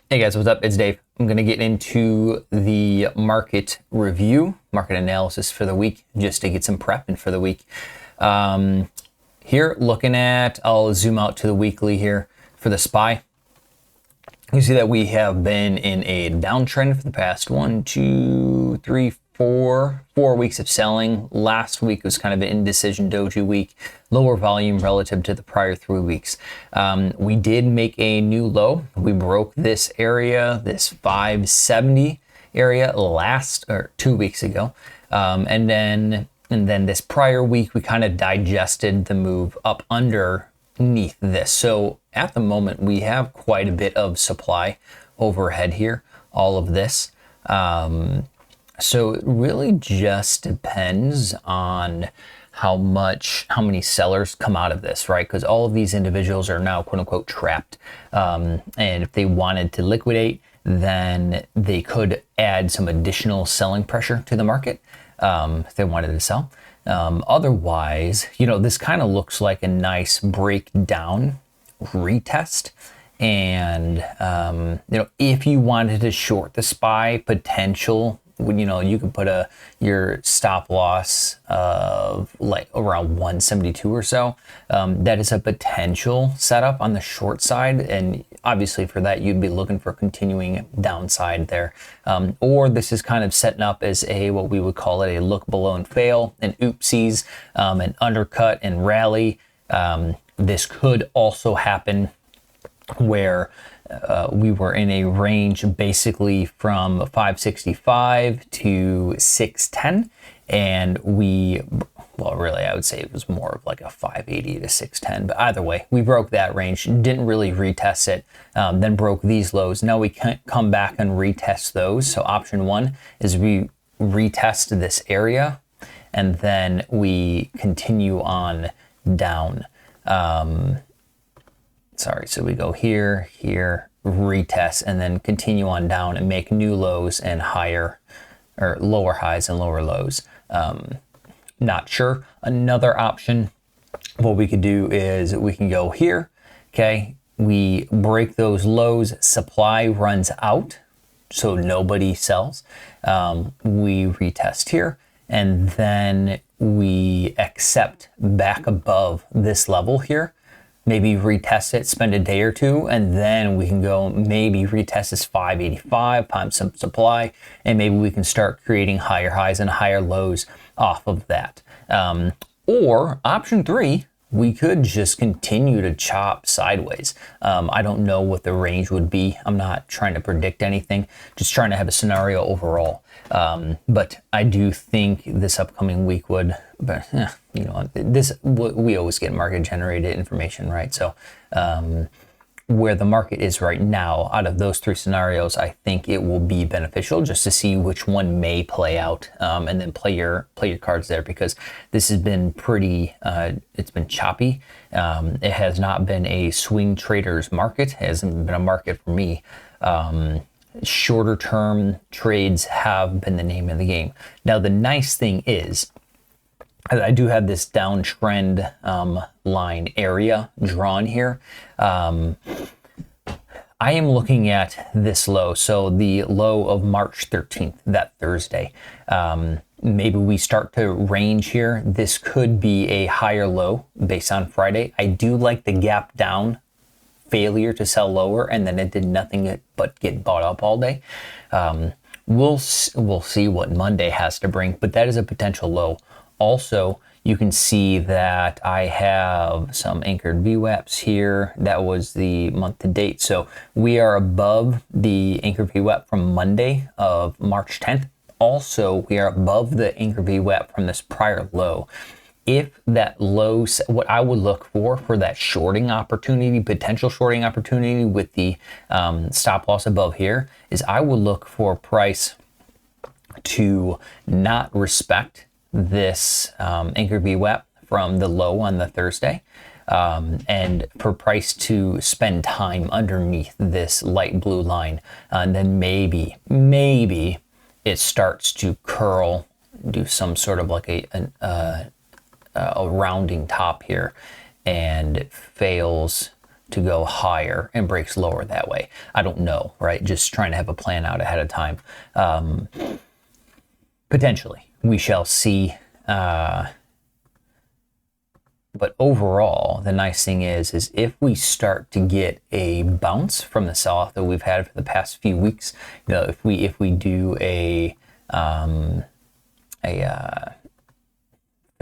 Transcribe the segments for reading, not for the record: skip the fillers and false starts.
Hey guys, what's up? It's Dave. I'm going to get into the market review, market analysis for the week, just to get some prep in for the week. Here, looking at, I'll zoom out to the weekly here for the SPY. You see that we have been in a downtrend for the past 4 weeks of selling. Last week was kind of an indecision doji week, lower volume relative to the prior 3 weeks. We did make a new low. We broke this area, this 570 area 2 weeks ago. And then this prior week, we kind of digested the move up underneath this. So at the moment, we have quite a bit of supply overhead here, all of this. So it really just depends on how many sellers come out of this, right? Because all of these individuals are now quote unquote trapped. And if they wanted to liquidate, then they could add some additional selling pressure to the market if they wanted to sell. Otherwise, this kind of looks like a nice breakdown retest. And, if you wanted to short the SPY potential, you could put your stop loss of like around 172 or so. That is a potential setup on the short side. And obviously for that, you'd be looking for continuing downside there. Or this is kind of setting up as what we would call it a look below and fail, an oopsies, an undercut and rally. This could also happen where we were in a range basically from 565 to 610, and really I would say it was more of like a 580 to 610, but either way, we broke that range, didn't really retest it, then broke these lows. Now we can't come back and retest those. So option one is we retest this area and then we continue on down. So we go here, retest, and then continue on down and make new lows and lower highs and lower lows. Not sure. Another option, what we could do is we can go here, okay? We break those lows, supply runs out, so nobody sells. We retest here, and then we accept back above this level here. Maybe retest it, spend a day or two, and then we can go maybe retest this 585 times some supply, and maybe we can start creating higher highs and higher lows off of that. Or option three, we could just continue to chop sideways. I don't know what the range would be. I'm not trying to predict anything, just trying to have a scenario overall. But I do think this upcoming week we always get market generated information, right? So, where the market is right now, out of those three scenarios, I think it will be beneficial just to see which one may play out, and then play your cards there, because this has been it's been choppy. It has not been a swing traders market. It hasn't been a market for me. Shorter term trades have been the name of the game. Now, the nice thing is, I do have this downtrend line area drawn here. I am looking at this low, so the low of March 13th, that Thursday. Maybe we start to range here. This could be a higher low based on Friday. I do like the gap down failure to sell lower, and then it did nothing but get bought up all day. We'll see what Monday has to bring, but that is a potential low. Also, you can see that I have some anchored VWAPs here. That was the month to date. So we are above the anchored VWAP from Monday of March 10th. Also, we are above the anchored VWAP from this prior low. If that low, what I would look for that shorting opportunity, potential shorting opportunity with the stop loss above here, is I would look for price to not respect this anchor VWAP from the low on the Thursday, and for price to spend time underneath this light blue line, and then maybe it starts to curl, do some sort of like a rounding top here, and fails to go higher and breaks lower that way. I don't know, right? Just trying to have a plan out ahead of time. Potentially, we shall see. But overall, the nice thing is if we start to get a bounce from the sell-off that we've had for the past few weeks, you know, if we do a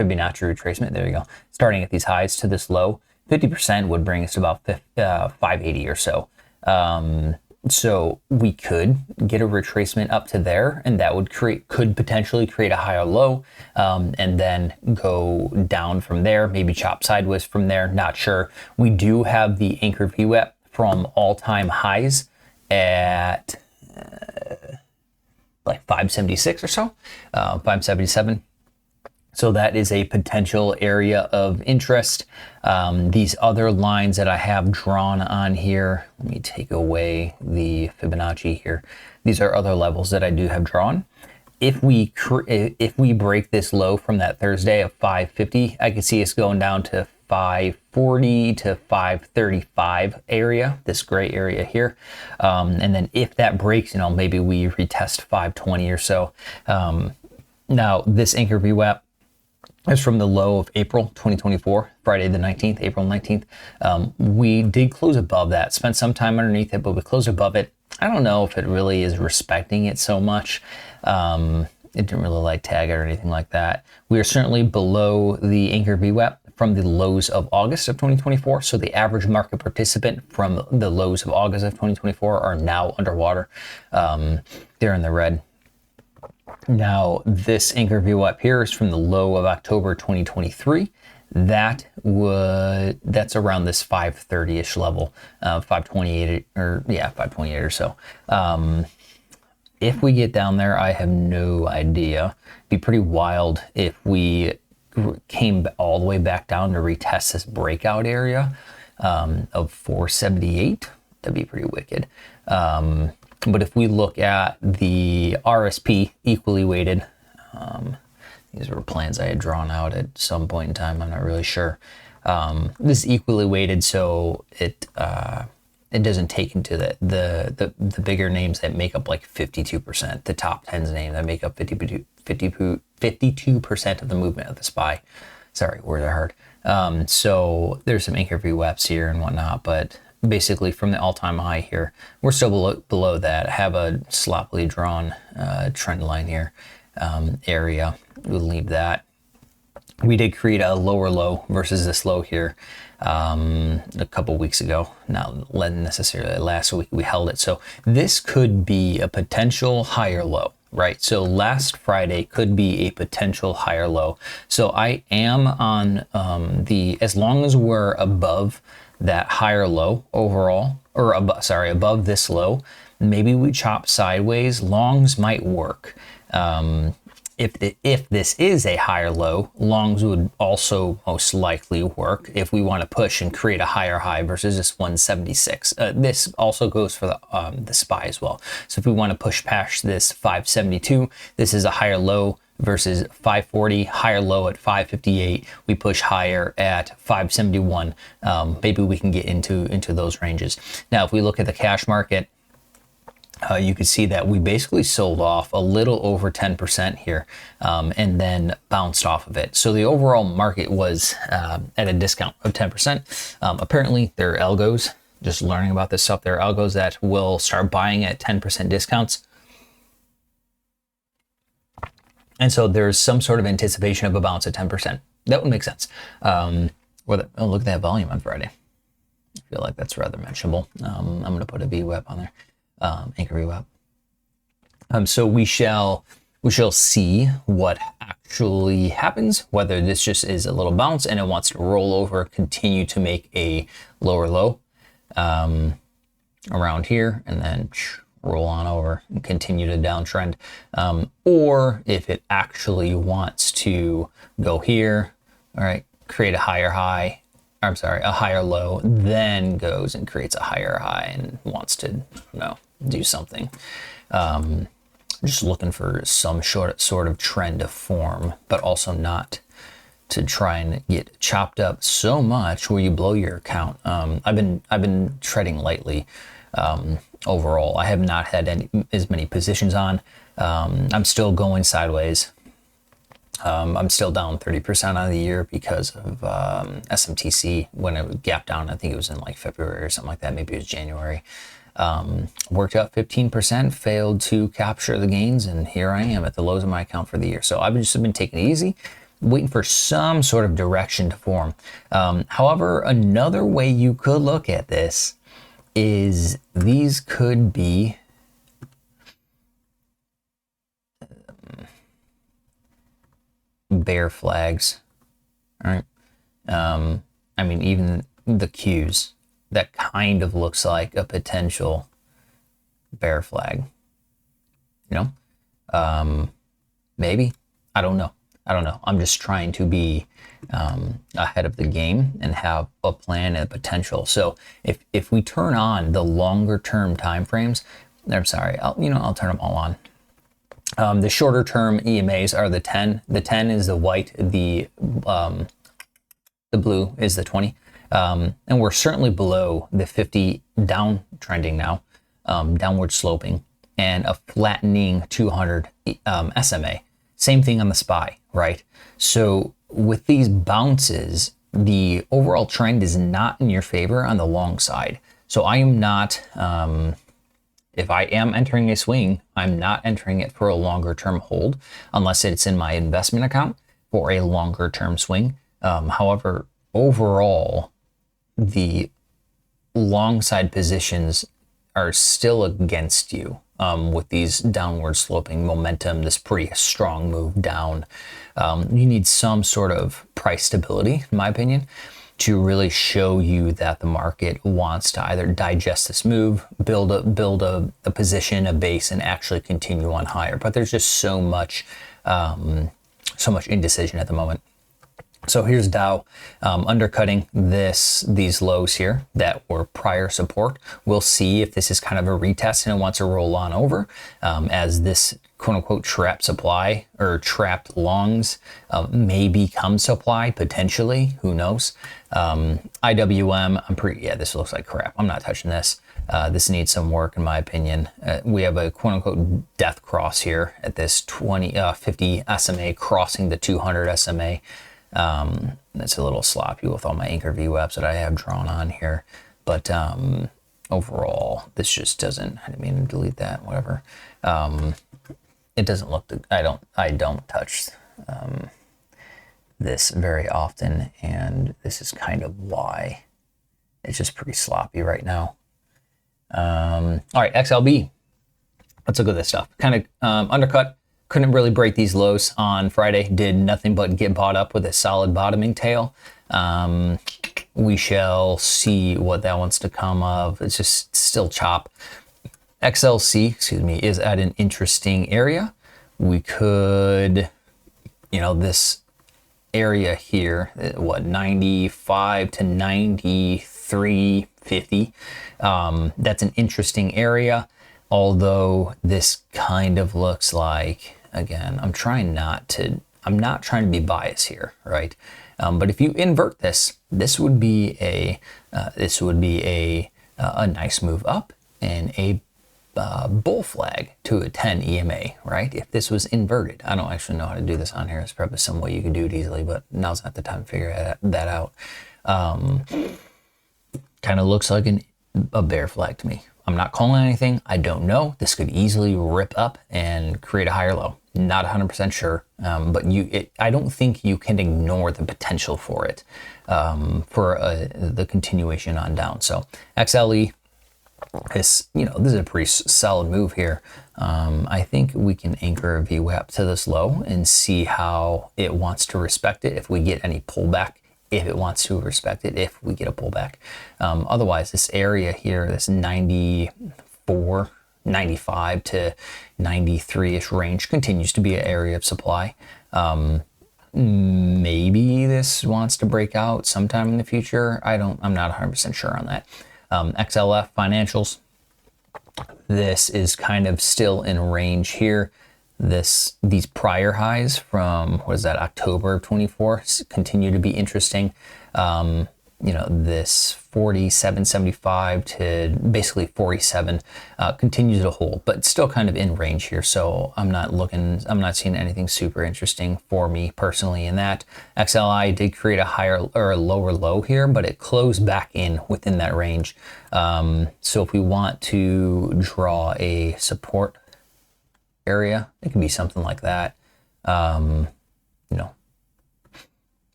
Fibonacci retracement, there you go, starting at these highs to this low, 50% would bring us to about 580 or so. So we could get a retracement up to there, and that would could potentially create a higher low, and then go down from there, maybe chop sideways from there, not sure. We do have the anchor VWAP from all-time highs at like 576 or so, 577. So that is a potential area of interest. These other lines that I have drawn on here, let me take away the Fibonacci here. These are other levels that I do have drawn. If we break this low from that Thursday of 550, I can see us going down to 540 to 535 area, this gray area here. And then if that breaks, you know, maybe we retest 520 or so. Now this anchor VWAP is from the low of April 2024, Friday the 19th, April 19th. We did close above that, spent some time underneath it, but we closed above it. I don't know if it really is respecting it so much. It didn't really like tag it or anything like that. We are certainly below the anchor VWAP from the lows of August of 2024. So the average market participant from the lows of August of 2024 are now underwater. They're in the red. Now, this anchor VWAP here is from the low of October 2023. That's around this 530-ish level, 528 or 528 or so. If we get down there, I have no idea. It'd be pretty wild if we came all the way back down to retest this breakout area of 478. That'd be pretty wicked. But if we look at the RSP equally weighted, these were plans I had drawn out at some point in time. I'm not really sure. This is equally weighted, so it doesn't take into the bigger names that make up like 52%, the top 10's name that make up 52% of the movement of the SPY. Sorry, words are hard. So there's some anchor VWAPs here and whatnot, but basically from the all-time high here, we're still below that. I have a sloppily drawn trend line here, area. We'll leave that. We did create a lower low versus this low here a couple weeks ago, not necessarily last week. We held it. So this could be a potential higher low, right? So last Friday could be a potential higher low. So I am on as long as we're above that higher low overall, or above this low, maybe we chop sideways. Longs might work. If this is a higher low, longs would also most likely work if we want to push and create a higher high versus this 176. This also goes for the SPY as well. So if we want to push past this 572, this is a higher low versus 540, higher low at 558. We push higher at 571. Maybe we can get into those ranges. Now, if we look at the cash market, you can see that we basically sold off a little over 10% here, and then bounced off of it. So the overall market was at a discount of 10%. Apparently, there are algos, just learning about this stuff, there are algos that will start buying at 10% discounts. And so there's some sort of anticipation of a bounce at 10%. That would make sense. Oh, look at that volume on Friday. I feel like that's rather mentionable. I'm going to put a VWAP on there. Anchor VWAP. So we shall see what actually happens, whether this just is a little bounce and it wants to roll over, continue to make a lower low around here, and then roll on over and continue to downtrend, or if it actually wants to go here, all right, create a higher high, a higher low, then goes and creates a higher high and wants to, do something. Just looking for some sort of trend to form, but also not to try and get chopped up so much where you blow your account. I've been trading lightly. Overall, I have not had as many positions on. I'm still going sideways. I'm still down 30% on the year because of SMTC when it gapped down. I think it was in like February or something like that. Maybe it was January. Worked out 15%, failed to capture the gains, and here I am at the lows of my account for the year. So I've just been taking it easy, waiting for some sort of direction to form. However, another way you could look at this is these could be bear flags. All right. I mean, even the Qs, that kind of looks like a potential bear flag. You know, maybe. I don't know. I'm just trying to be ahead of the game and have a plan and a potential. So if we turn on the longer term time frames, I'm sorry, I'll turn them all on. The shorter term EMAs are the 10. The 10 is the white. The blue is the 20. And we're certainly below the 50 downtrending now, downward sloping, and a flattening 200 SMA. Same thing on the SPY, right? So with these bounces, the overall trend is not in your favor on the long side. So I am not, if I am entering a swing, I'm not entering it for a longer term hold unless it's in my investment account for a longer term swing. However, overall, the long side positions are still against you with these downward sloping momentum, this pretty strong move down. You need some sort of price stability, in my opinion, to really show you that the market wants to either digest this move, build a position, a base, and actually continue on higher. But there's just so much indecision at the moment. So here's Dow undercutting these lows here that were prior support. We'll see if this is kind of a retest and it wants to roll on over as this quote unquote trap supply or trapped longs may become supply potentially. Who knows? IWM, this looks like crap. I'm not touching this. This needs some work in my opinion. We have a quote unquote death cross here at this 50 SMA crossing the 200 SMA. It's a little sloppy with all my anchor view apps that I have drawn on here, but overall this just doesn't, I didn't mean to delete that, whatever. It doesn't look, I don't touch this very often, and this is kind of why it's just pretty sloppy right now. All right, XLB, let's look at this stuff. Kind of undercut. Couldn't really break these lows on Friday. Did nothing but get bought up with a solid bottoming tail. We shall see what that wants to come of. It's just still chop. XLC, is at an interesting area. We could, this area here, 95 to 93.50. That's an interesting area. Although this kind of looks like, again, I'm not trying to be biased here, right? But if you invert this, this would be a nice move up and a bull flag to a 10 EMA, right? If this was inverted, I don't actually know how to do this on here. There's probably some way you can do it easily, but now's not the time to figure that out. Kind of looks like a bear flag to me. I'm not calling anything. I don't know. This could easily rip up and create a higher low. Not 100% sure, but I don't think you can ignore the potential for it, for the continuation on down. So XLE is, this is a pretty solid move here. I think we can anchor a VWAP to this low and see how it wants to respect it if we get any pullback. If it wants to respect it, if we get a pullback. Otherwise, this area here, this 94, 95 to 93-ish range continues to be an area of supply. Maybe this wants to break out sometime in the future. I'm not 100% sure on that. XLF financials. This is kind of still in range here. these prior highs from, what is that, October of 24 continue to be interesting. This 47.75 to basically 47 continues to hold, but still kind of in range here. So I'm not seeing anything super interesting for me personally in that. XLI did create a higher or a lower low here, but it closed back in within that range. So if we want to draw a support area, it can be something like that.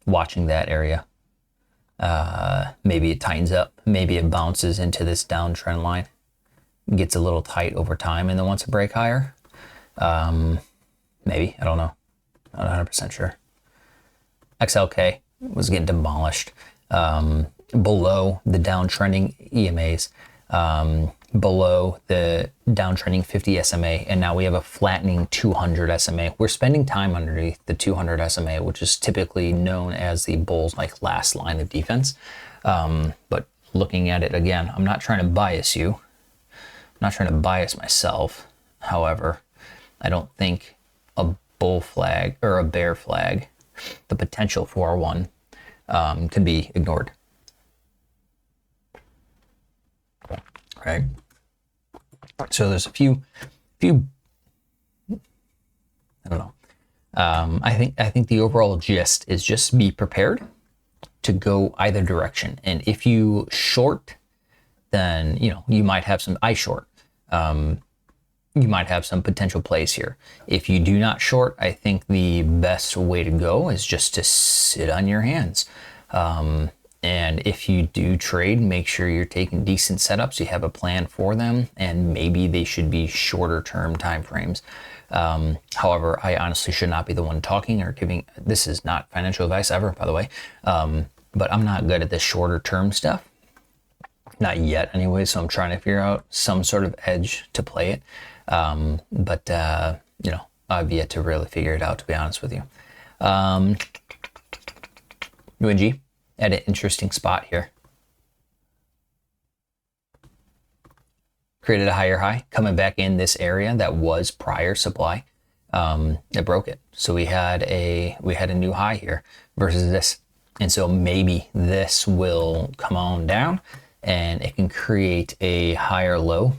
Watching that area. Maybe it tightens up, maybe it bounces into this downtrend line, gets a little tight over time, and then wants to break higher. Maybe, I don't know, not 100% sure. XLK was getting demolished below the downtrending EMAs, below the downtrending 50 SMA, and now we have a flattening 200 SMA. We're spending time underneath the 200 SMA, which is typically known as the bull's last line of defense. But looking at it again, I'm not trying to bias you. I'm not trying to bias myself. However, I don't think a bull flag or a bear flag, the potential for one, can be ignored. Right. So there's a few, I don't know. I think the overall gist is just be prepared to go either direction. And if you short, then, you might have some, you might have some potential plays here. If you do not short, I think the best way to go is just to sit on your hands. And if you do trade, make sure you're taking decent setups. You have a plan for them, and maybe they should be shorter term time frames. However, I honestly should not be the one talking or giving. This is not financial advice ever, by the way. But I'm not good at the shorter term stuff. Not yet anyway, so I'm trying to figure out some sort of edge to play it. But I've yet to really figure it out, to be honest with you. UNG. At an interesting spot here. Created a higher high, coming back in this area that was prior supply. It broke it. So we had a new high here versus this. And so maybe this will come on down and it can create a higher low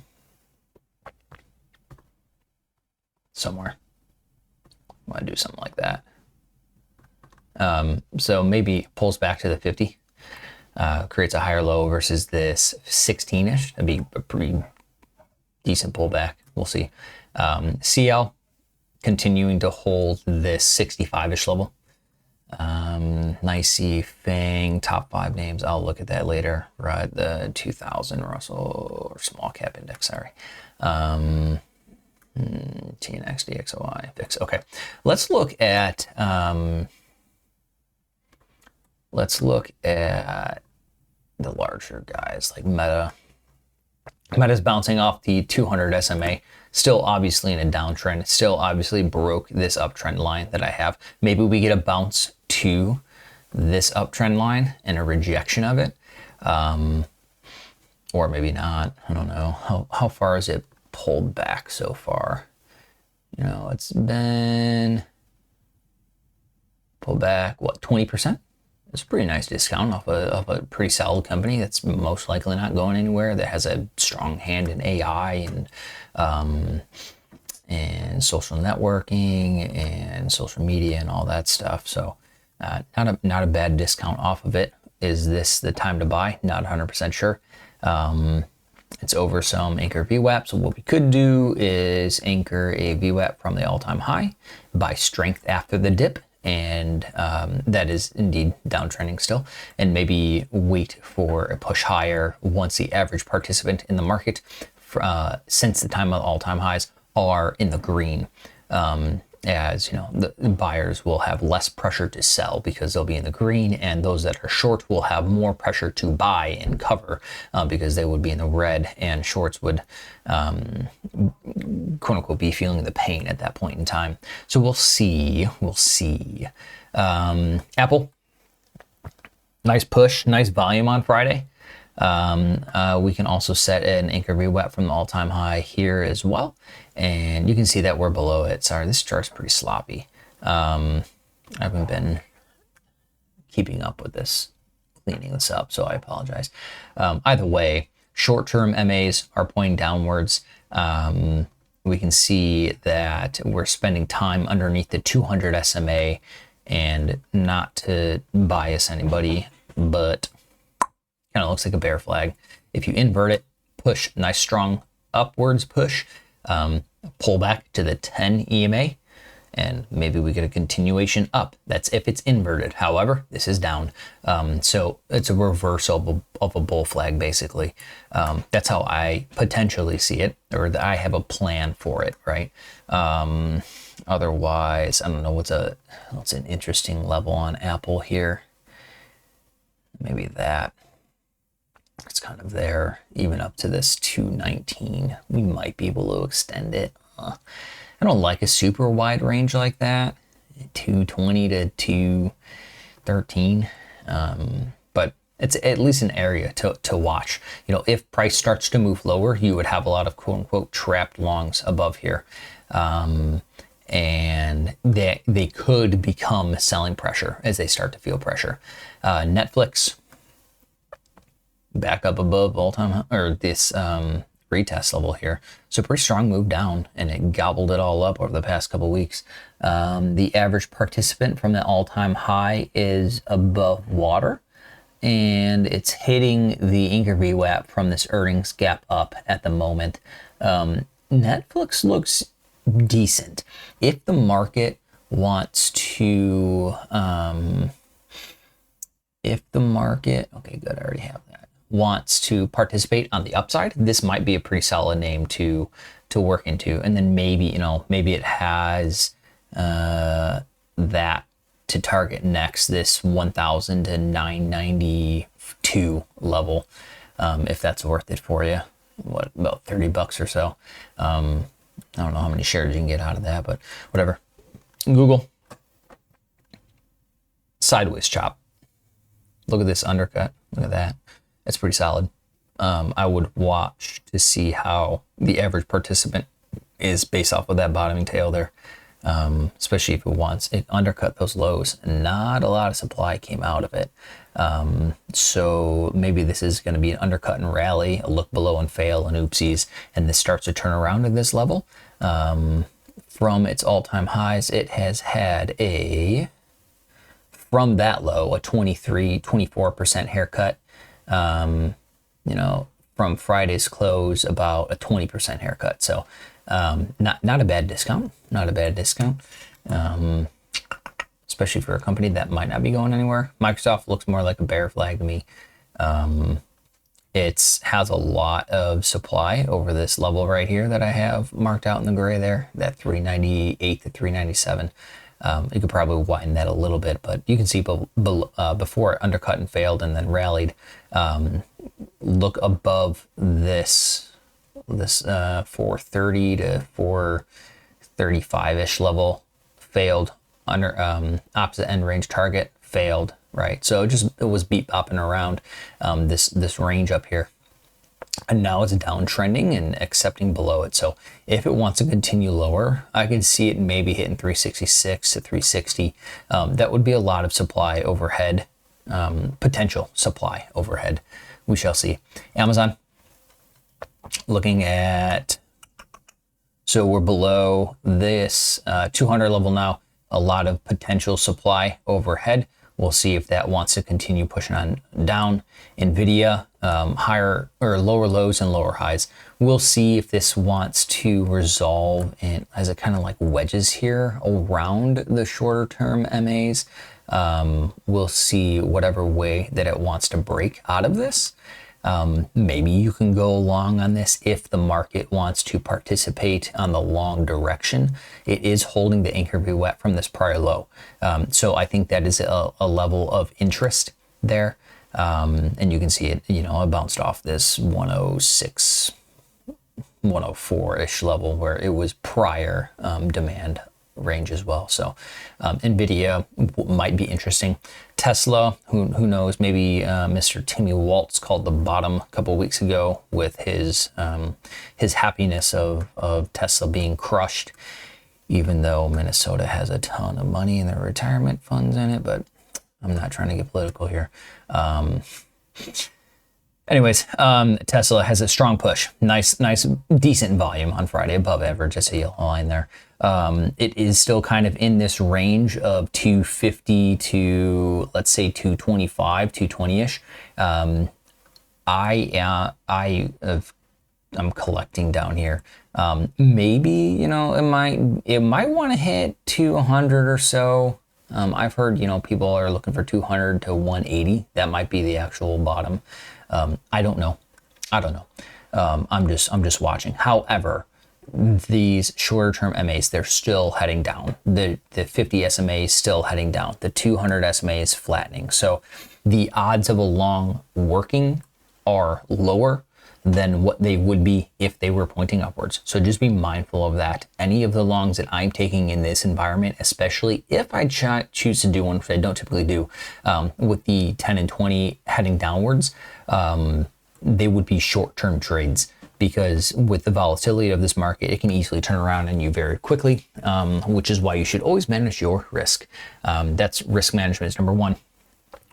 somewhere. I want to do something like that. So maybe pulls back to the 50, creates a higher low versus this 16-ish. That'd be a pretty decent pullback. We'll see. CL continuing to hold this 65-ish level. Nice FANG, top 5 names. I'll look at that later. Right, the 2000 Russell or small cap index, sorry. TNX, DXOI, fix. Okay, let's look at the larger guys like Meta. Meta's bouncing off the 200 SMA, still obviously in a downtrend, still obviously broke this uptrend line that I have. Maybe we get a bounce to this uptrend line and a rejection of it, or maybe not. I don't know. How far has it pulled back so far? It's been pulled back, what, 20%? It's a pretty nice discount off a pretty solid company that's most likely not going anywhere, that has a strong hand in AI and social networking and social media and all that stuff. So not a bad discount off of it. Is this the time to buy? Not 100% sure. It's over some anchor VWAP. So what we could do is anchor a VWAP from the all-time high, buy strength after the dip, and that is indeed downtrending still, and maybe wait for a push higher once the average participant in the market since the time of all-time highs are in the green. As the buyers will have less pressure to sell because they'll be in the green, and those that are short will have more pressure to buy and cover because they would be in the red, and shorts would quote unquote be feeling the pain at that point in time. So we'll see. Apple, nice push, nice volume on Friday. We can also set an anchor VWAP from the all-time high here as well. And you can see that we're below it. Sorry, this chart's pretty sloppy. I haven't been keeping up with this, cleaning this up, so I apologize. Either way, short-term MAs are pointing downwards. We can see that we're spending time underneath the 200 SMA, and not to bias anybody, but kind of looks like a bear flag. If you invert it, push, nice strong upwards push, pull back to the 10 EMA, and maybe we get a continuation up. That's if it's inverted. However, this is down. So it's a reversal of a bull flag, basically. That's how I potentially see it, or I have a plan for it, right? Otherwise, I don't know what's an interesting level on Apple here. Maybe that. It's kind of there, even up to this 219. We might be able to extend it. I don't like a super wide range like that, 220 to 213, but it's at least an area to watch. You know, if price starts to move lower, you would have a lot of quote unquote trapped longs above here, and they could become selling pressure as they start to feel pressure. Netflix back up above all-time, or this retest level here. So pretty strong move down, and it gobbled it all up over the past couple of weeks. The average participant from the all-time high is above water, and it's hitting the anchor VWAP from this earnings gap up at the moment. Netflix looks decent. If the market wants to, okay, good, I already have that, wants to participate on the upside, this might be a pretty solid name to work into. And then maybe, you know, maybe it has that to target next, this 1,000 to 992 level, if that's worth it for you. What, about $30 or so. I don't know how many shares you can get out of that, but whatever. Google, sideways chop. Look at this undercut. Look at that. It's pretty solid. I would watch to see how the average participant is based off of that bottoming tail there, especially if it undercut those lows. Not a lot of supply came out of it. So maybe this is going to be an undercut and rally, a look below and fail, and oopsies, and this starts to turn around at this level. From its all-time highs, it has had from that low, a 24% haircut. You know, from Friday's close, about a 20% haircut. So not a bad discount. Not a bad discount. Especially for a company that might not be going anywhere. Microsoft looks more like a bear flag to me. It has a lot of supply over this level right here that I have marked out in the gray there, that 398 to 397. You could probably widen that a little bit, but you can see before it undercut and failed and then rallied. Look above this 430 to 435-ish level, failed. Under opposite end range target, failed, right? So it was beat bopping around this range up here. And now it's downtrending and accepting below it. So if it wants to continue lower, I could see it maybe hitting 366 to 360. That would be a lot of supply overhead, potential supply overhead. We shall see. Amazon, looking at, so we're below this 200 level now. A lot of potential supply overhead. We'll see if that wants to continue pushing on down. Nvidia, higher or lower lows and lower highs. We'll see if this wants to resolve and as it kind of like wedges here around the shorter term MAs. We'll see whatever way that it wants to break out of this. Maybe you can go long on this if the market wants to participate on the long direction. It is holding the anchor VWAP from this prior low. So I think that is a level of interest there. And you can see it, you know, it bounced off this 106, 104-ish level where it was prior demand range as well. So Nvidia might be interesting. Tesla, who knows, maybe Mr. Timmy Waltz called the bottom a couple of weeks ago with his happiness of Tesla being crushed, even though Minnesota has a ton of money in their retirement funds in it, but I'm not trying to get political here. Anyways, Tesla has a strong push. Nice, decent volume on Friday, above average. I see a yellow line there. It is still kind of in this range of 250 to, let's say, 225, 220-ish. I'm collecting down here. Maybe, you know, it might want to hit 200 or so. I've heard, you know, people are looking for 200 to 180. That might be the actual bottom. I don't know. I'm just watching. However, these shorter term MAs, they're still heading down. The 50 SMA is still heading down. The 200 SMA is flattening. So the odds of a long working are lower than what they would be if they were pointing upwards. So just be mindful of that. Any of the longs that I'm taking in this environment, especially if I choose to do one, which I don't typically do, with the 10 and 20 heading downwards, they would be short-term trades, because with the volatility of this market, it can easily turn around on you very quickly, which is why you should always manage your risk. That's risk management is number one.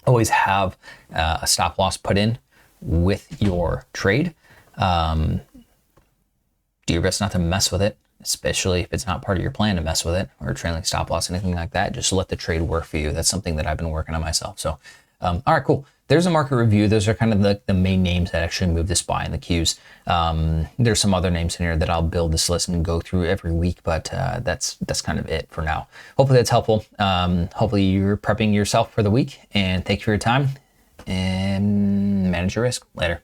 Always have a stop loss put in with your trade. Do your best not to mess with it, especially if it's not part of your plan to mess with it, or trailing stop loss, anything like that. Just let the trade work for you. That's something that I've been working on myself. So, all right, cool. There's a market review. Those are kind of the main names that actually move the SPY and the Qs. There's some other names in here that I'll build this list and go through every week, but that's kind of it for now. Hopefully that's helpful. Hopefully you're prepping yourself for the week, and thank you for your time, and manage your risk. Later.